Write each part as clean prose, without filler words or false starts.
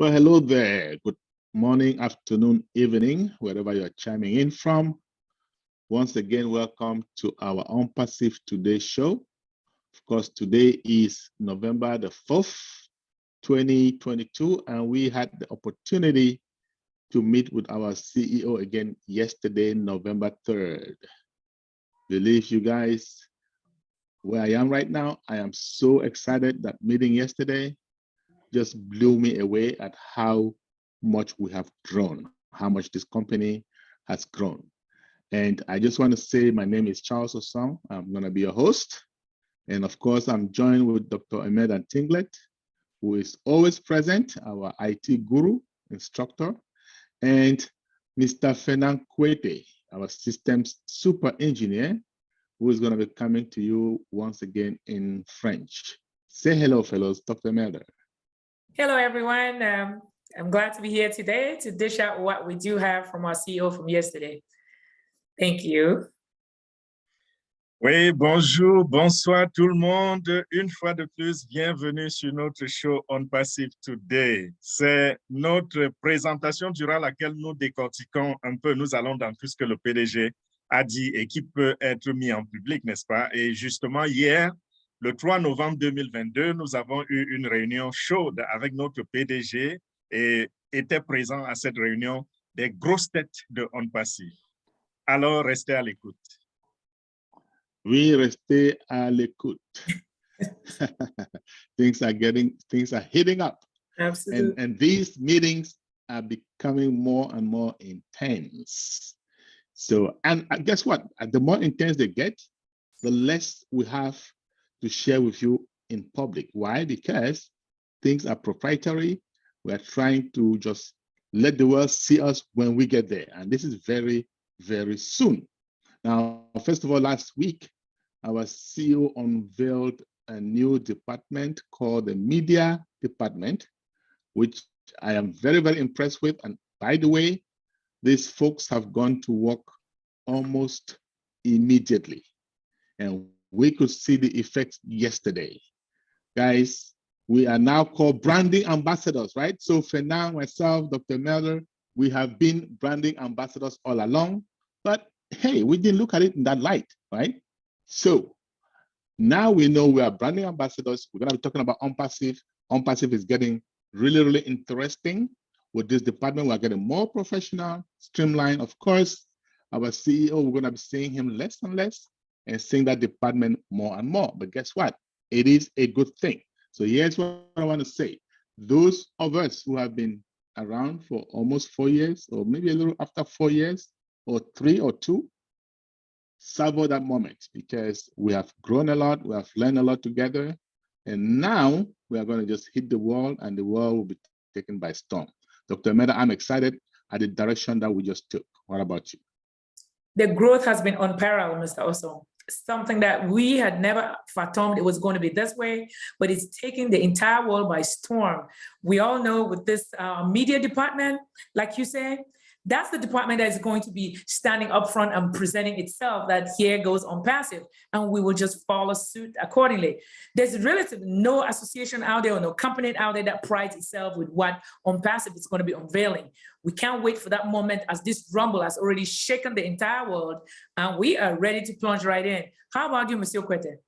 Well, hello there. Good morning, afternoon, evening, wherever you're chiming in from. Once again, welcome to our Unpassive Today show. Of course, today is November the 4th, 2022, and we had the opportunity to meet with our CEO again yesterday, November 3rd. Believe you guys, where I am right now, I am so excited. That meeting yesterday just blew me away at how much we have grown, how much this company has grown. And I just want to say my name is Charles Osong. I'm going to be your host. And of course, I'm joined with Dr. Emedan Tinglet, who is always present, our IT guru, instructor, and Mr. Fernand Kwete, our systems super engineer, who is going to be coming to you once again in French. Say hello, fellows, Dr. Emedan. Hello, everyone. I'm glad to be here today to dish out what we do have from our CEO from yesterday. Thank you. Oui, bonjour, bonsoir tout le monde. Une fois de plus, bienvenue sur notre show Unpassive Today. C'est notre présentation durant laquelle nous décortiquons un peu, nous allons dans tout ce que le PDG a dit et qui peut être mis en public, n'est-ce pas? Et justement, hier, le 3 novembre 2022, nous avons eu une réunion chaude avec notre PDG et étaient présents à cette réunion des grosses têtes de Unpassive. Alors, restez à l'écoute. Oui, restez à l'écoute. things are heating up. Absolutely. And these meetings are becoming more and more intense. So, and guess what? The more intense they get, the less we have to share with you in public. Why? Because things are proprietary. We're trying to just let the world see us when we get there. And this is very, very soon. Now, first of all, last week, our CEO unveiled a new department called the Media Department, which I am very, very impressed with. And by the way, these folks have gone to work almost immediately. And we could see the effects yesterday. Guys, we are now called branding ambassadors, right? So for now, myself, Dr. Melder, we have been branding ambassadors all along, but hey, we didn't look at it in that light, right? So now we know we are branding ambassadors. We're gonna be talking about Unpassive. Unpassive is getting really, really interesting. With this department, we're getting more professional, streamlined. Of course, our CEO, we're gonna be seeing him less and less and seeing that department more and more. But guess what? It is a good thing. So here's what I want to say. Those of us who have been around for almost 4 years, or maybe a little after 4 years, or 3 or 2, savor that moment because we have grown a lot, we have learned a lot together, and now we are going to just hit the wall and the world will be taken by storm. Dr. Meda, I'm excited at the direction that we just took. What about you? The growth has been unparalleled, Mr. Oso. Something that we had never fathomed it was going to be this way, but it's taking the entire world by storm. We all know with this media department, like you say, that's the department that is going to be standing up front and presenting itself that here goes Unpassive, and we will just follow suit accordingly. There's relatively no association out there or no company out there that prides itself with what Unpassive is going to be unveiling. We can't wait for that moment as this rumble has already shaken the entire world, and we are ready to plunge right in. How about you, Monsieur Kwete?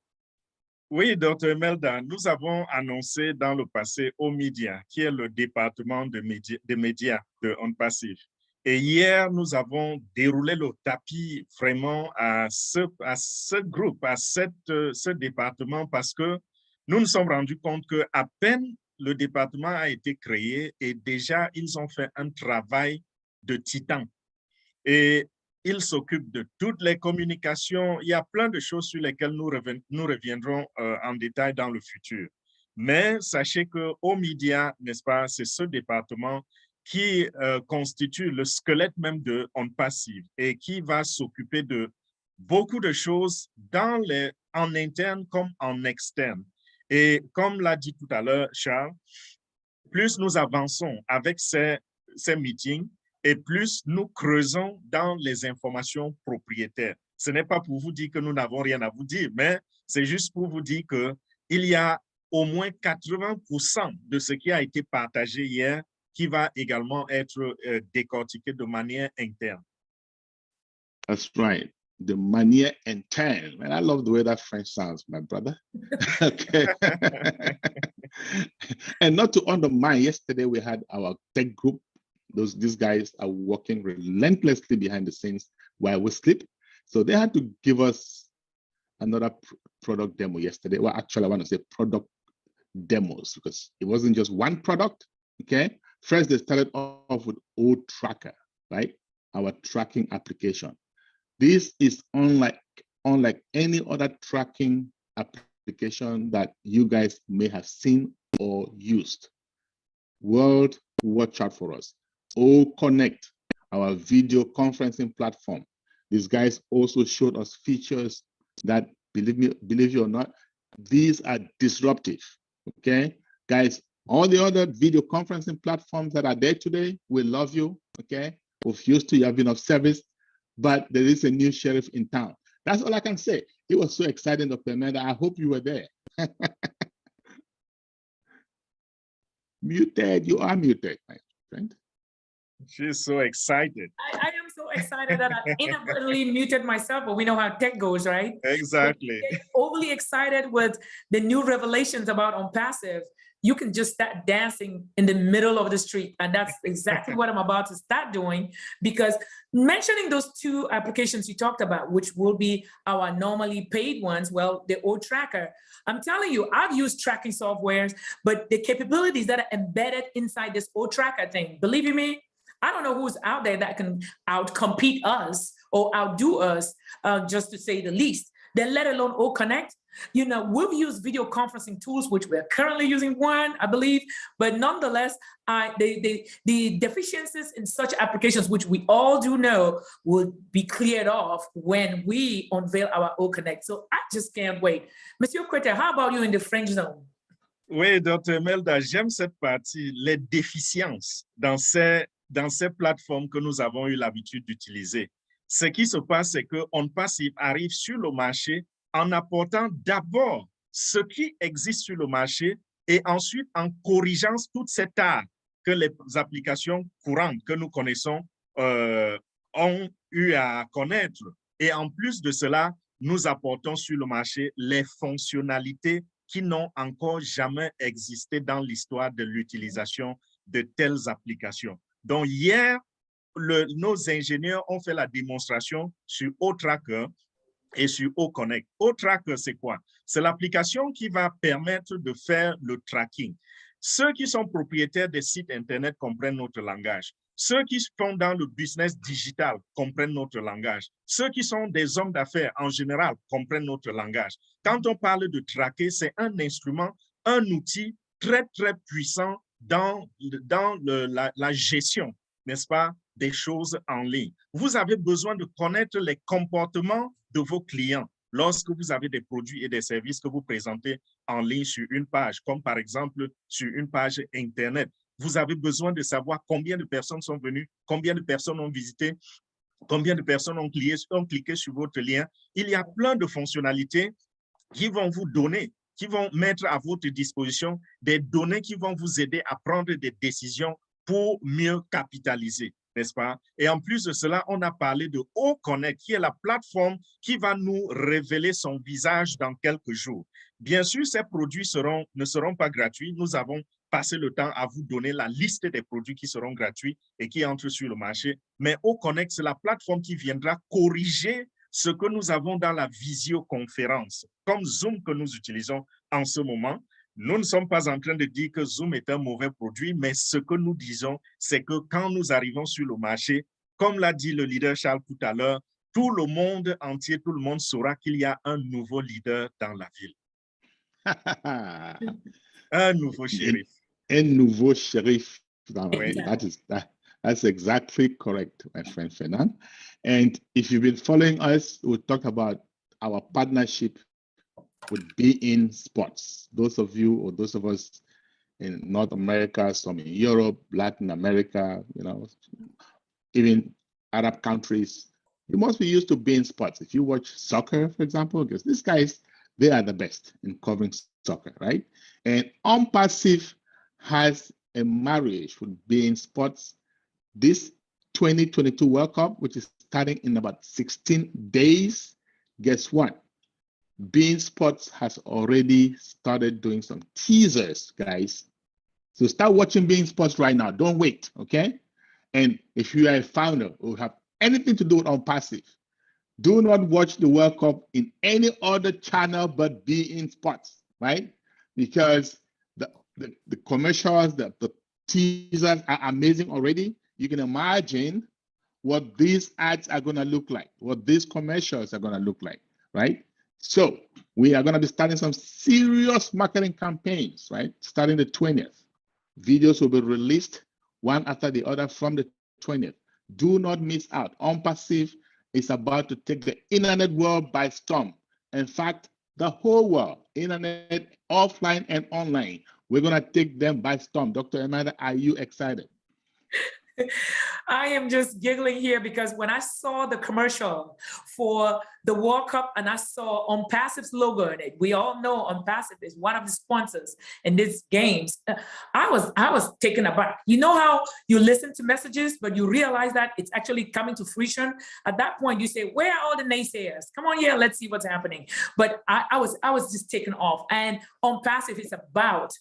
Oui, Dr. Melda, nous avons annoncé dans le passé aux médias, qui est le département de médias de Unpassive. Et hier, nous avons déroulé le tapis vraiment à ce groupe, à ce département, parce que nous nous sommes rendus compte qu'à peine le département a été créé et déjà, ils ont fait un travail de titan. Et ils s'occupent de toutes les communications. Il y a plein de choses sur lesquelles nous reviendrons en détail dans le futur. Mais sachez qu'aux médias, n'est-ce pas, c'est ce département qui constitue le squelette même de Unpassive et qui va s'occuper de beaucoup de choses en interne comme en externe. Et comme l'a dit tout à l'heure Charles, plus nous avançons avec ces meetings et plus nous creusons dans les informations propriétaires. Ce n'est pas pour vous dire que nous n'avons rien à vous dire, mais c'est juste pour vous dire qu'il y a au moins 80% de ce qui a été partagé hier qui va également être décortiqué de manière interne. That's right. The manière interne. Man, I love the way that French sounds, my brother. Okay. And not to undermine, yesterday we had our tech group. These guys are working relentlessly behind the scenes while we sleep. So they had to give us another product demo yesterday. Well, actually, I want to say product demos because it wasn't just one product. Okay. First, they started off with O-Tracker, right? Our tracking application. This is unlike any other tracking application that you guys may have seen or used. World, watch out for us. O-Connect, our video conferencing platform. These guys also showed us features that, believe you or not, these are disruptive. Okay, guys, all the other video conferencing platforms that are there today, we love you. Okay, we've used to, you have been of service, but there is a new sheriff in town. That's all I can say. It was so exciting, Dr. Amanda. I hope you were there. Muted, you are muted, my friend. She's so excited. I am so excited that I inadvertently muted myself, but we know how tech goes, right? Exactly. Overly excited with the new revelations about OnPassive, you can just start dancing in the middle of the street. And that's exactly what I'm about to start doing, because mentioning those two applications you talked about, which will be our normally paid ones, well, the O-Tracker, I'm telling you, I've used tracking softwares, but the capabilities that are embedded inside this O-Tracker thing, believe you me, I don't know who's out there that can outcompete us or outdo us, just to say the least. Then let alone O-Connect. You know, we've used video conferencing tools, which we're currently using one, I believe, but nonetheless, the deficiencies in such applications, which we all do know, will be cleared off when we unveil our O-Connect. So I just can't wait. Monsieur Quetta, how about you in the French zone? Oui, Dr. Melda, j'aime cette partie, les déficiences dans ces plateformes que nous avons eu l'habitude d'utiliser. Ce qui se passe, c'est que OnPassive arrive sur le marché en apportant d'abord ce qui existe sur le marché et ensuite en corrigeant tout cet art que les applications courantes que nous connaissons ont eu à connaître. Et en plus de cela, nous apportons sur le marché les fonctionnalités qui n'ont encore jamais existé dans l'histoire de l'utilisation de telles applications. Donc, hier, nos ingénieurs ont fait la démonstration sur O-Tracker et sur O-Connect. O-Tracker, c'est quoi? C'est l'application qui va permettre de faire le tracking. Ceux qui sont propriétaires des sites Internet comprennent notre langage. Ceux qui sont dans le business digital comprennent notre langage. Ceux qui sont des hommes d'affaires en général comprennent notre langage. Quand on parle de traquer, c'est un instrument, un outil très, très puissant dans la gestion, n'est-ce pas, des choses en ligne. Vous avez besoin de connaître les comportements de vos clients lorsque vous avez des produits et des services que vous présentez en ligne sur une page, comme par exemple sur une page Internet. Vous avez besoin de savoir combien de personnes sont venues, combien de personnes ont visité, combien de personnes ont cliqué sur votre lien. Il y a plein de fonctionnalités qui vont vous donner, qui vont mettre à votre disposition des données qui vont vous aider à prendre des décisions pour mieux capitaliser, n'est-ce pas? Et en plus de cela, on a parlé de O-Connect, qui est la plateforme qui va nous révéler son visage dans quelques jours. Bien sûr, ces produits ne seront pas gratuits. Nous avons passé le temps à vous donner la liste des produits qui seront gratuits et qui entrent sur le marché. Mais O-Connect, c'est la plateforme qui viendra corriger ce que nous avons dans la visioconférence, comme Zoom que nous utilisons en ce moment. Nous ne sommes pas en train de dire que Zoom est un mauvais produit, mais ce que nous disons, c'est que quand nous arrivons sur le marché, comme l'a dit le leader Charles tout à l'heure, tout le monde entier, tout le monde saura qu'il y a un nouveau leader dans la ville. Un nouveau shérif. Un nouveau shérif dans la Oui. ville. That's exactly correct, my friend Fernand. And if you've been following us, we talked about our partnership with beIN Sports. Those of you or those of us in North America, some in Europe, Latin America, you know, even Arab countries, you must be used to beIN Sports. If you watch soccer, for example, because these guys, they are the best in covering soccer, right? And OnPassive has a marriage with beIN Sports. This 2022 World Cup, which is starting in about 16 days, guess what? beIN Sports has already started doing some teasers, guys. So start watching beIN Sports right now. Don't wait, okay? And if you are a founder who have anything to do with OnPassive, do not watch the World Cup in any other channel but beIN Sports, right? Because the commercials, the teasers are amazing already. You can imagine what these ads are going to look like, what these commercials are going to look like, right? So we are going to be starting some serious marketing campaigns, right? Starting the 20th. Videos will be released one after the other from the 20th. Do not miss out. OnPassive is about to take the internet world by storm. In fact, the whole world, internet, offline and online, we're going to take them by storm. Dr. Amanda, are you excited? I am just giggling here because when I saw the commercial for the World Cup and I saw OnPassive's logo in it, we all know OnPassive is one of the sponsors in these games. I was taken aback. You know how you listen to messages, but you realize that it's actually coming to fruition. At that point, you say, "Where are all the naysayers? Come on here, let's see what's happening." But I was just taken off. And OnPassive is about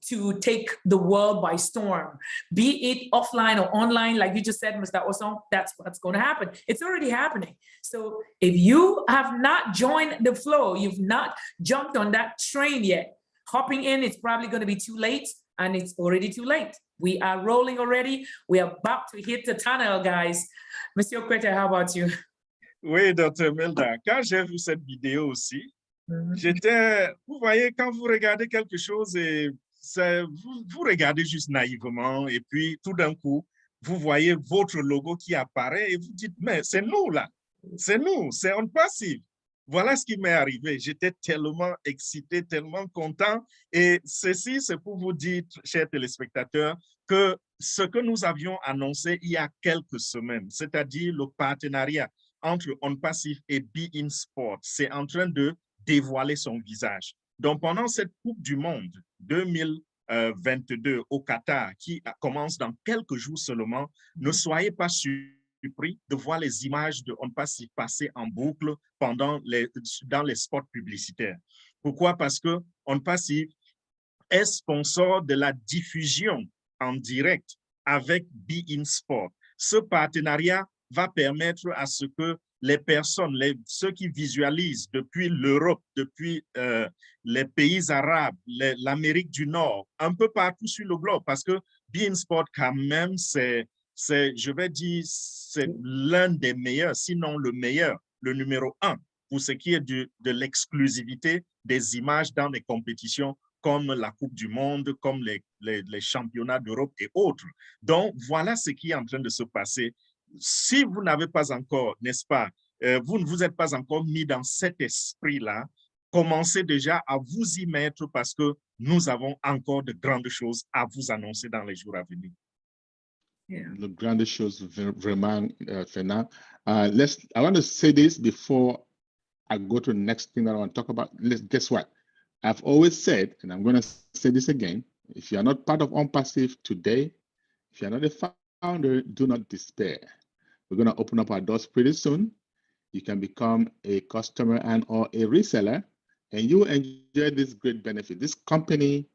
to take the world by storm, be it offline or online, like you just said, Mr. Oson, that's what's going to happen. It's already happening. So if you have not joined the flow, you've not jumped on that train yet, hopping in, it's probably going to be too late, and it's already too late. We are rolling already. We are about to hit the tunnel, guys. Monsieur Kwete, how about you? Oui, Dr. Melda, quand j'ai vu cette vidéo aussi, vous voyez, quand vous regardez quelque chose et vous regardez juste naïvement et puis tout d'un coup, vous voyez votre logo qui apparaît et vous dites, mais c'est nous là, c'est nous, c'est OnPassive. Voilà ce qui m'est arrivé. J'étais tellement excité, tellement content. Et ceci, c'est pour vous dire, chers téléspectateurs, que ce que nous avions annoncé il y a quelques semaines, c'est-à-dire le partenariat entre OnPassive et beIN Sports, c'est en train de dévoiler son visage. Donc, pendant cette Coupe du Monde 2022 au Qatar, qui commence dans quelques jours seulement, ne soyez pas surpris de voir les images de OnPassive passer en boucle dans les spots publicitaires. Pourquoi? Parce que OnPassive est sponsor de la diffusion en direct avec beIN Sport. Ce partenariat va permettre à ce que les personnes, ceux qui visualisent depuis l'Europe, depuis les pays arabes, l'Amérique du Nord, un peu partout sur le globe, parce que beIN Sport quand même, je vais dire, c'est l'un des meilleurs, sinon le meilleur, le numéro 1, pour ce qui est de l'exclusivité des images dans les compétitions comme la Coupe du Monde, comme les championnats d'Europe et autres. Donc, voilà ce qui est en train de se passer. Si vous n'avez pas encore, n'est-ce pas, vous ne vous êtes pas encore mis dans cet esprit-là, commencez déjà à vous y mettre parce que nous avons encore de grandes choses à vous annoncer dans les jours à venir. Yeah. The grandest choses, vraiment, Fernand. I want to say this before I go to the next thing that I want to talk about. Guess what? I've always said, and I'm going to say this again, if you are not part of OnPassive today, if you are not a founder, do not despair. We're going to open up our doors pretty soon. You can become a customer and or a reseller, and you enjoy this great benefit. This company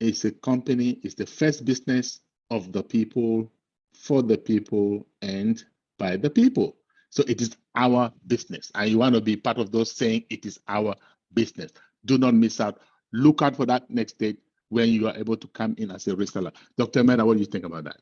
is the first business of the people, for the people, and by the people. So it is our business, and you want to be part of those saying it is our business. Do not miss out. Look out for that next date when you are able to come in as a reseller. Dr. Mena, what do you think about that?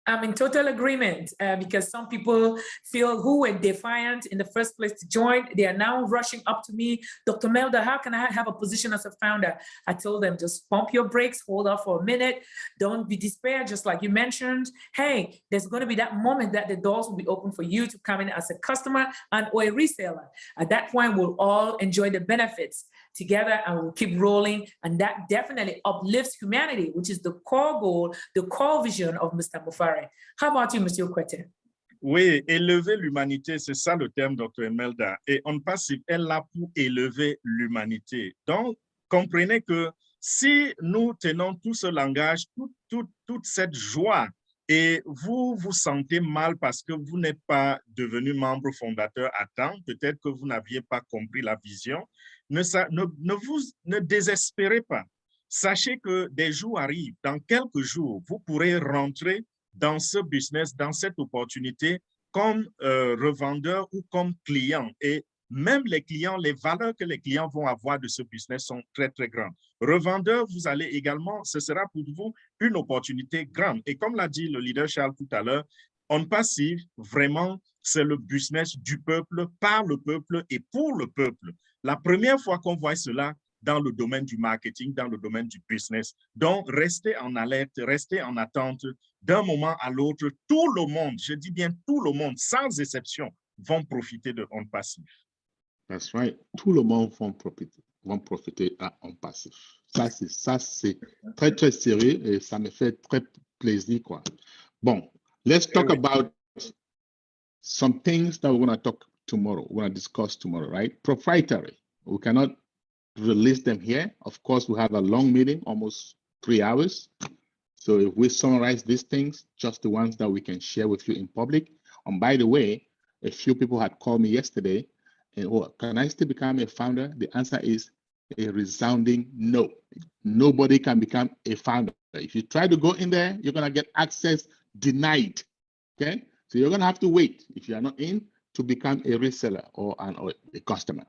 I'm in total agreement because some people feel who were defiant in the first place to join. They are now rushing up to me. Dr. Melda, how can I have a position as a founder? I told them, just pump your brakes, hold off for a minute. Don't be despair, just like you mentioned. Hey, there's going to be that moment that the doors will be open for you to come in as a customer and or a reseller. At that point, we'll all enjoy the benefits together and we'll keep rolling. And that definitely uplifts humanity, which is the core goal, the core vision of Mr. Mufareh. How about you, Monsieur Kwete? Oui, élever l'humanité, c'est ça le terme, Dr. Melda. Et OnPassive est là pour élever l'humanité. Donc, comprenez que si nous tenons tout ce langage, toute cette joie et vous vous sentez mal parce que vous n'êtes pas devenu membre fondateur à temps, peut-être que vous n'aviez pas compris la vision, ne désespérez pas. Sachez que des jours arrivent, dans quelques jours, vous pourrez rentrer dans ce business, dans cette opportunité comme revendeur ou comme client. Et même les clients, les valeurs que les clients vont avoir de ce business sont très, très grandes. Revendeur, vous allez également, ce sera pour vous une opportunité grande. Et comme l'a dit le leader Charles tout à l'heure, On Passive, vraiment, c'est le business du peuple, par le peuple et pour le peuple. La première fois qu'on voit cela dans le domaine du marketing, dans le domaine du business. Donc, restez en alerte, restez en attente. D'un moment à l'autre, tout le monde, je dis bien tout le monde, sans exception, vont profiter de On Passive. That's right. Tout le monde vont profiter à On Passive. Ça, c'est très, très sérieux et ça me fait très plaisir, quoi. Bon, let's talk about some things that we're going to talk tomorrow. We're going to discuss tomorrow, right? Proprietary. We cannot release them here. Of course, we have a long meeting, almost 3 hours. So if we summarize these things, just the ones that we can share with you in public. And by the way, a few people had called me yesterday and, oh, can I still become a founder? The answer is a resounding no. Nobody can become a founder. If you try to go in there, you're going to get access denied. Okay? So you're going to have to wait, if you are not in, to become a reseller or a customer.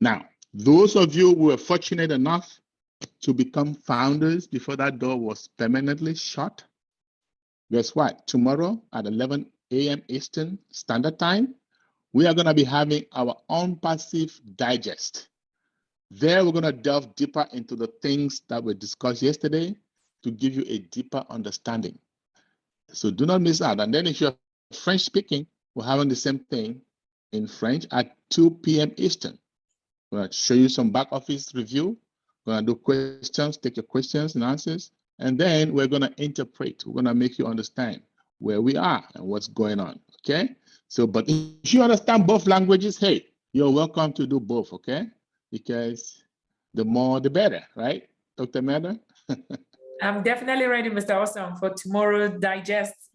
Now, those of you who were fortunate enough to become founders before that door was permanently shut, guess what? Tomorrow at 11 a.m. Eastern Standard Time, we are going to be having our On Passive Digest. There, we're going to delve deeper into the things that were discussed yesterday to give you a deeper understanding. So do not miss out. And then if you're French speaking, we're having the same thing in French at 2 p.m. Eastern. We're going to show you some back office review. We're going to do questions, take your questions and answers, and then we're going to interpret. We're going to make you understand where we are and what's going on, okay? So, but if you understand both languages, hey, you're welcome to do both, okay? Because the more, the better, right, Dr. Meda? I'm definitely ready, Mr. Awesome, for tomorrow's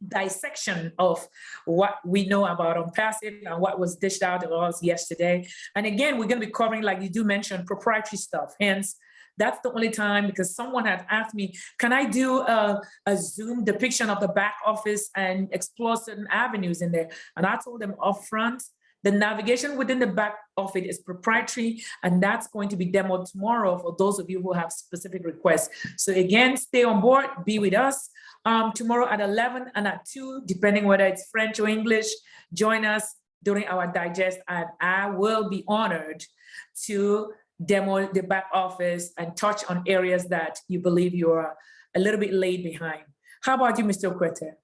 dissection of what we know about On Passive and what was dished out to us yesterday. And again, we're going to be covering, like you do mention, proprietary stuff. Hence, that's the only time, because someone had asked me, can I do a Zoom depiction of the back office and explore certain avenues in there? And I told them upfront, the navigation within the back office is proprietary, and that's going to be demoed tomorrow for those of you who have specific requests. So again, stay on board, be with us tomorrow at 11 and at 2, depending whether it's French or English. Join us during our digest, and I will be honored to demo the back office and touch on areas that you believe you are a little bit laid behind. How about you, Mr. Okwete?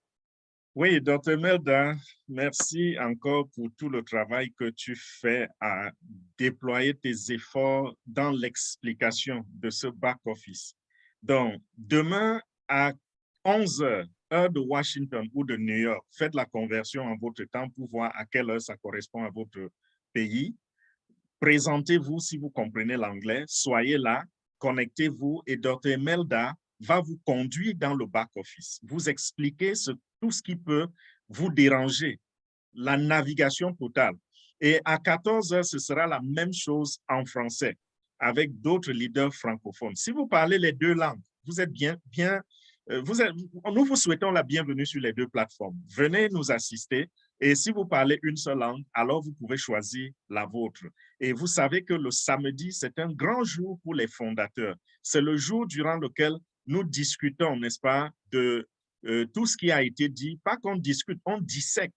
Oui, Dr. Melda, merci encore pour tout le travail que tu fais à déployer tes efforts dans l'explication de ce back-office. Donc, demain à 11h, heure de Washington ou de New York, faites la conversion en votre temps pour voir à quelle heure ça correspond à votre pays. Présentez-vous si vous comprenez l'anglais, soyez là, connectez-vous et Dr. Melda va vous conduire dans le back-office, vous expliquer tout ce qui peut vous déranger, la navigation totale. Et à 14h, ce sera la même chose en français, avec d'autres leaders francophones. Si vous parlez les deux langues, vous êtes nous vous souhaitons la bienvenue sur les deux plateformes. Venez nous assister. Et si vous parlez une seule langue, alors vous pouvez choisir la vôtre. Et vous savez que le samedi, c'est un grand jour pour les fondateurs. C'est le jour durant lequel nous discutons, n'est-ce pas, de tout ce qui a été dit. Pas qu'on discute, on dissèque,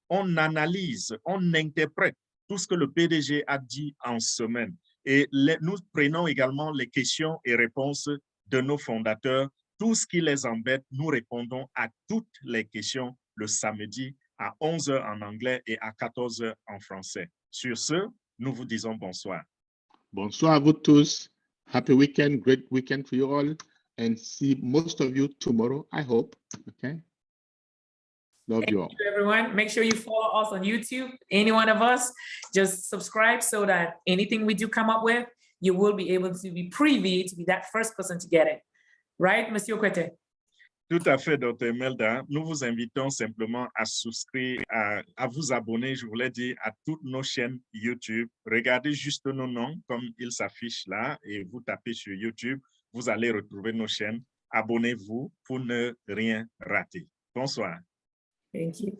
on analyse, on interprète tout ce que le PDG a dit en semaine. Et nous prenons également les questions et réponses de nos fondateurs. Tout ce qui les embête, nous répondons à toutes les questions le samedi à 11h en anglais et à 14h en français. Sur ce, nous vous disons bonsoir. Bonsoir à vous tous. Happy weekend, great weekend for you all. And see most of you tomorrow, I hope. Okay. Love you all. Thank you, everyone. Make sure you follow us on YouTube. Any one of us, just subscribe so that anything we do come up with, you will be able to be privy to be that first person to get it. Right, Monsieur Okwete? Tout à fait, Dr. Melda. Nous vous invitons simplement à souscrire, à vous abonner, je voulais dire, à toutes nos chaînes YouTube. Regardez juste nos noms comme ils s'affichent là et vous tapez sur YouTube, vous allez retrouver nos chaînes. Abonnez-vous pour ne rien rater. Bonsoir. Thank you.